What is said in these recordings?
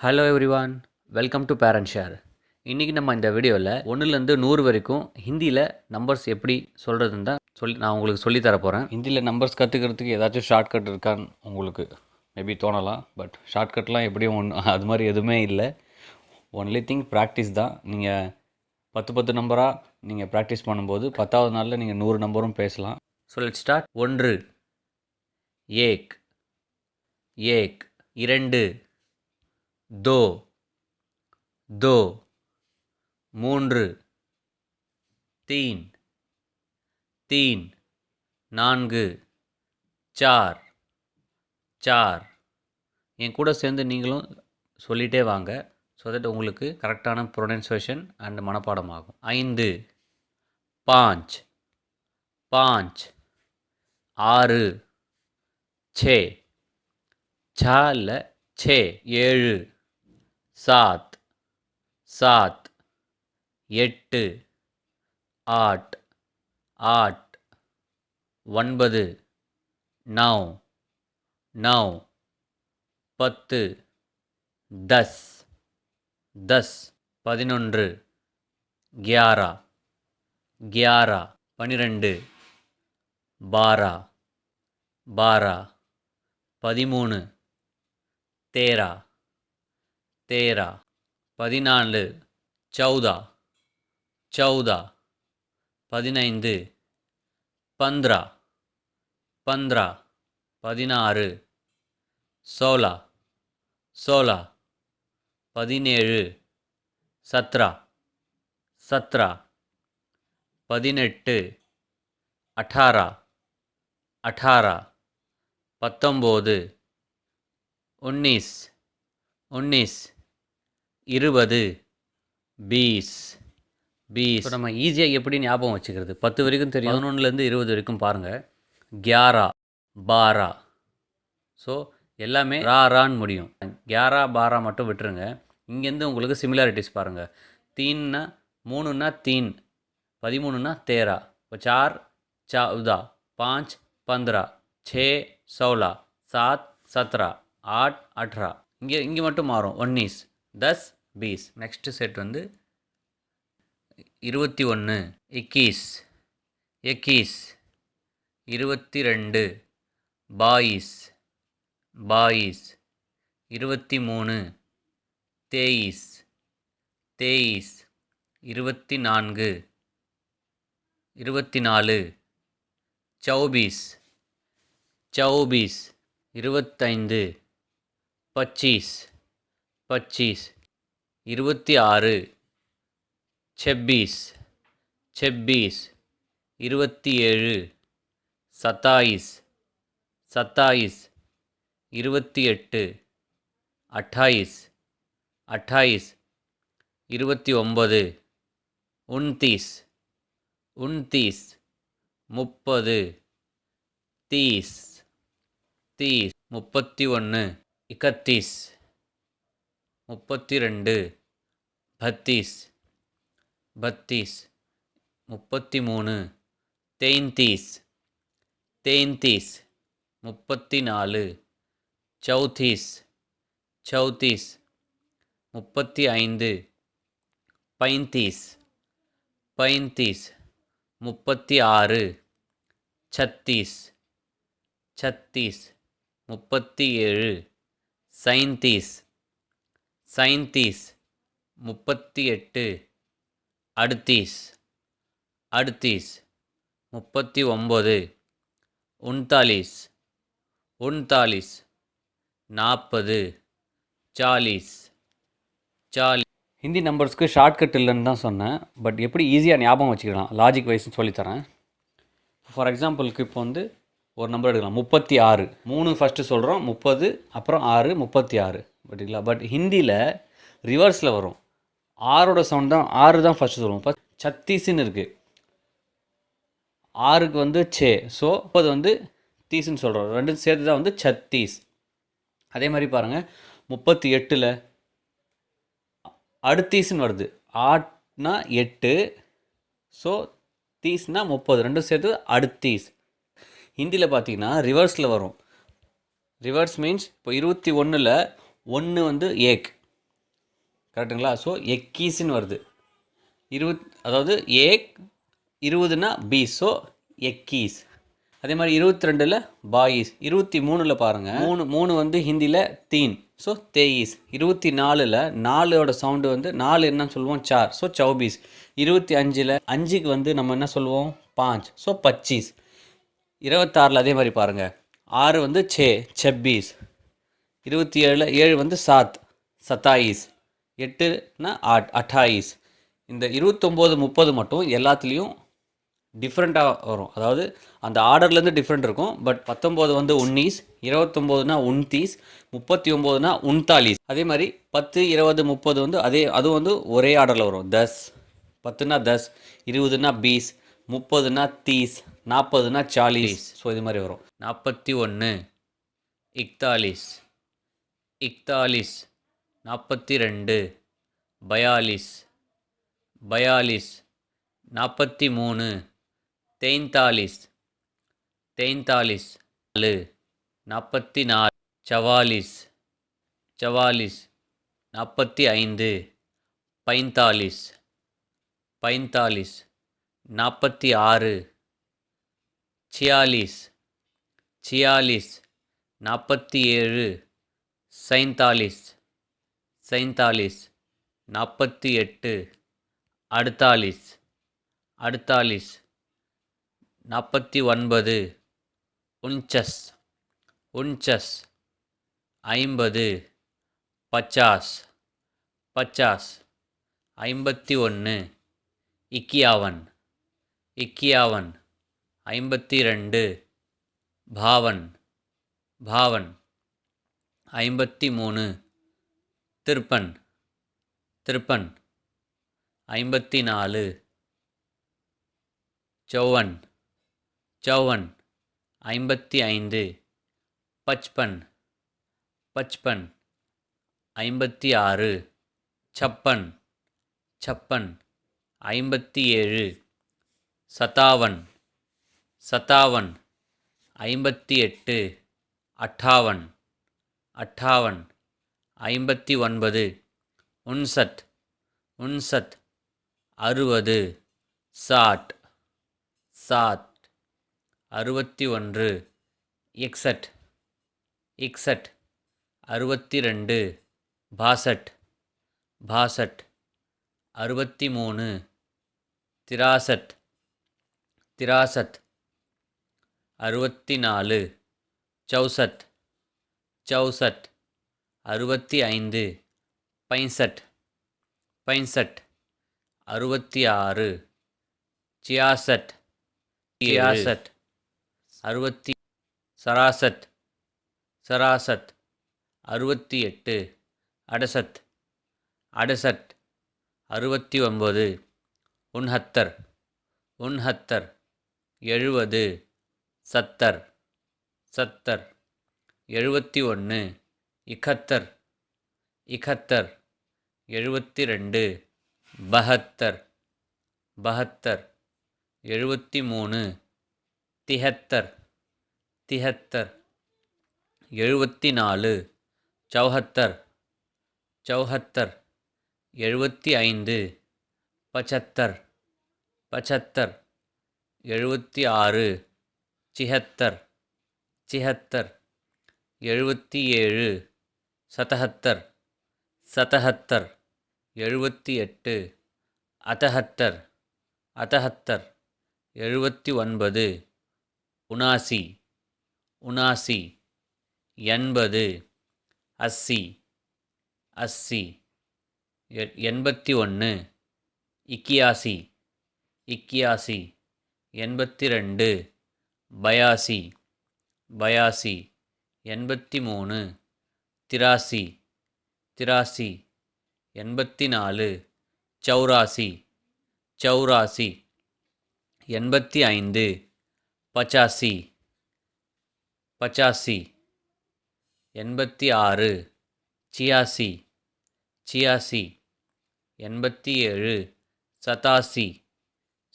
Hello everyone, welcome to parent share. இன்றைக்கி நம்ம இந்த வீடியோவில் 1லேருந்து 100 வரைக்கும் ஹிந்தியில் நம்பர்ஸ் எப்படி சொல்கிறதுன்னு தான் நான் உங்களுக்கு சொல்லித்தர போகிறேன். ஹிந்தியில் நம்பர்ஸ் கற்றுக்கிறதுக்கு ஏதாச்சும் ஷார்ட்கட் இருக்கான்னு உங்களுக்கு மேபி தோணலாம். பட் ஷார்ட்கட்லாம் எப்படியும் அது மாதிரி எதுவுமே இல்லை. ஒன்லி திங் ப்ராக்டிஸ் தான். நீங்கள் 10 நம்பராக நீங்கள் ப்ராக்டிஸ் பண்ணும்போது 10வது நாளில் நீங்கள் 100 நம்பரும் பேசலாம். So let's start. 1 ஏக், ஏக். 2 दो, दो. 3 तीन, तीन. 4 चार, चार. என் கூட சேர்ந்து நீங்களும் சொல்லிகிட்டே வாங்க. ஸோ தட் உங்களுக்கு கரெக்டான ப்ரொனன்சியேஷன் அண்ட் மனப்பாடம் ஆகும். 5 पाँच, पाँच. 6 छः, छाल 6. 7 सात, सात. 8 आठ, आठ. 9 नौ, नौ. 10 दस, दस. 11 ग्यारह, ग्यारह. 12 बारह, बारह. 13 तेरह, तेरह. 14 चौदह, चौदह. 15 पंद्रह, पंद्रह. 16 सोलह, सोलह. 17 सत्रह, सत्रह. 18 अठारह, अठारह. 19 उन्नीस, उन्नीस. 20 बीस, बीस. நம்ம ஈஸியாக எப்படி ஞாபகம் வச்சுக்கிறது? 10 வரைக்கும் தெரியும். 11லேருந்து 20 வரைக்கும் பாருங்கள். 11 12. ஸோ எல்லாமே ரான்னு முடியும். 11 12 மட்டும் விட்டுருங்க. இங்கேருந்து உங்களுக்கு சிமிலாரிட்டிஸ் பாருங்கள். 3னா 3னா 3, 13னா 13. இப்போ 4 14, 5 15, 6 16, 7 17, 8 18. இங்கே மட்டும் மாறும். 19 10 20. நெக்ஸ்ட்டு செட் வந்து 21 21, 21. 22 22, 22. 23 23, 23. 24 24, 24, 24. 25 25, 25. 26 26, 26. 27 27, 27. 28 28, 28. 29 29, 29. 30 30, 30. 31 31, 32 32, 32. 33 33, 33. 34 34, 34. 35 35, 35. 36 36, 36. 37 37, 37. 38 38, 38. 39 39, 39. 40 40, 40. ஹிந்தி நம்பர்ஸ்க்கு ஷார்ட்கட் இல்லைன்னு தான் சொன்னேன். பட் எப்படி ஈஸியாக ஞாபகம் வச்சுக்கலாம் லாஜிக் வைஸ்னு சொல்லித்தரேன். ஃபார் எக்ஸாம்பிளுக்கு இப்போ வந்து ஒரு நம்பர் எடுக்கலாம். 36. 3 ஃபஸ்ட்டு சொல்கிறோம், 30, அப்புறம் 6, 36. பட்டிங்களா? பட் ஹிந்தியில் ரிவர்ஸில் வரும். 6ஓட சவுண்ட் தான் 6 தான் ஃபஸ்ட்டு சொல்லுவோம். ஃபஸ்ட் 36ன்னு இருக்குது. 6க்கு வந்து சே. ஸோ 30 வந்து தீஸ்ன்னு சொல்கிறோம். ரெண்டும் சேர்த்து தான் வந்து 36. அதே மாதிரி பாருங்கள், 38ல் அடுத்தீஸ்ன்னு வருது. 8னா 8. ஸோ தீஸ்னா 30, ரெண்டும் சேர்த்து அடுத்தீஸ். ஹிந்தியில் பார்த்தீங்கன்னா ரிவர்ஸில் வரும். ரிவர்ஸ் மீன்ஸ் இப்போ 21ல் 1 வந்து ஏக், கரெக்டுங்களா? ஸோ எக்கீஸ்ன்னு வருது. அதாவது ஏக் 20னா பீஸ். ஸோ எக்கீஸ். அதே மாதிரி 22ல் பாயிஸ். 23ல் பாருங்கள், மூணு வந்து ஹிந்தியில் தீன். ஸோ தேயிஸ். 24ல் 4ஓட சவுண்டு வந்து 4 என்னன்னு சொல்லுவோம்? சார். ஸோ சௌபீஸ். 25ல் 5க்கு வந்து நம்ம என்ன சொல்லுவோம்? பாஞ்ச். ஸோ 25. 26ல் அதே மாதிரி பாருங்கள், 6 வந்து செப்பீஸ். 27ல் 7 வந்து சாத், சத்தாயிஸ். 8னா அட்டாயிஸ். இந்த 29, 30 மட்டும் எல்லாத்துலேயும் டிஃப்ரெண்ட்டாக வரும். அதாவது அந்த ஆர்டர்லேருந்து டிஃப்ரெண்ட் இருக்கும். பட் 19 வந்து 19, 29னா 29, 39னா 39. அதே மாதிரி 10, 20, 30 வந்து அதுவும் வந்து ஒரே ஆர்டரில் வரும். 10, 10னா 10, 20னா 20, 30னா 30, 40னா 40. ஸோ இது மாதிரி வரும். 41, 41, 41, 42, 42, 42, 43, 43, 43, 44, 44, 44, 45, 45, 45, 46, 46, 46, 47, 47, 47, 48, 48, 48, 49, 49, 50, 50, 50, 51, 51, 51, 52, 52, 53, 53, 53, 54, 54, 54, 55, 55, 55, 56, 56, 56, 57, 57, 57, 58, 58, 58, 59, 59, 59, 60, 60, 60, 61, 61, 61, 62, 62, 62, 63, 63, 63, 64, 64, 64, 65, 65, 65, 66, 66, 66, 60, சராசத், சராசத், 68, அடசத், அடசத், 69, உன்ஹத்தர், உன்ஹத்தர், 70, சத்தர், சத்தர், 71, இகத்தர், இகத்தர், 72, பஹத்தர், பஹத்தர், 73, திஹத்தர், திஹத்தர், 74, சௌஹத்தர், சௌஹத்தர், 75, பச்சத்தர், பச்சத்தர், 76, சிஹத்தர், சிஹத்தர், 77, சதஹத்தர், சதஹத்தர், 78, அதஹத்தர், அதஹத்தர், 79, உனாசி, உனாசி, 80, அஸ்ஸி, அஸ்ஸி, 81, இக்கியாசி, இக்கியாசி, 82, பயாசி, பயாசி, 83, திராசி, திராசி, 84, சௌராசி, சௌராசி, 85, பச்சாசி, பச்சாசி, 86, சியாசி, சியாசி, 87, சதாசி,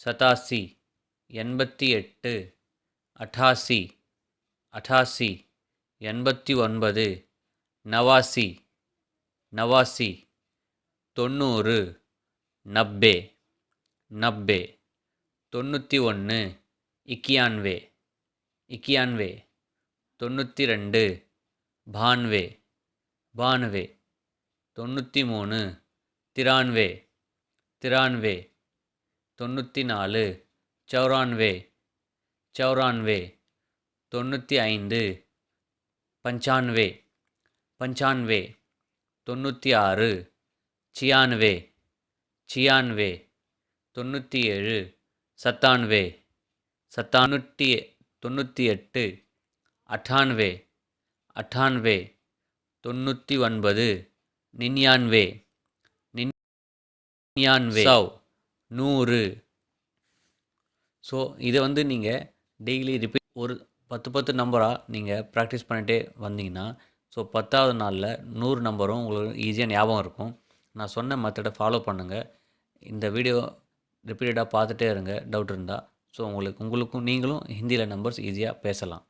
சதாசி, 88, அட்டாசி, அட்டாசி, 89, நவாசி, நவாசி, 90 90 90 91 91 91 92 92 92 93 93 93 94 94 94 95 95 95 96 96 96 97 97 98 98 98 99 99 99 100. ஸோ இதை வந்து நீங்கள் டெய்லி ரிப்பீட் ஒரு 10 நம்பராக நீங்கள் ப்ராக்டிஸ் பண்ணிகிட்டே வந்தீங்கன்னா ஸோ 10வது நாளில் 100 நம்பரும் உங்களுக்கு ஈஸியாக ஞாபகம் இருக்கும். நான் சொன்ன மெத்தடை ஃபாலோ பண்ணுங்கள். இந்த வீடியோ ரிப்பீட்டடாக பார்த்துட்டே இருங்க டவுட் இருந்தால். ஸோ உங்களுக்கும் நீங்களும் ஹிந்தியில் நம்பர்ஸ் ஈஸியாக பேசலாம்.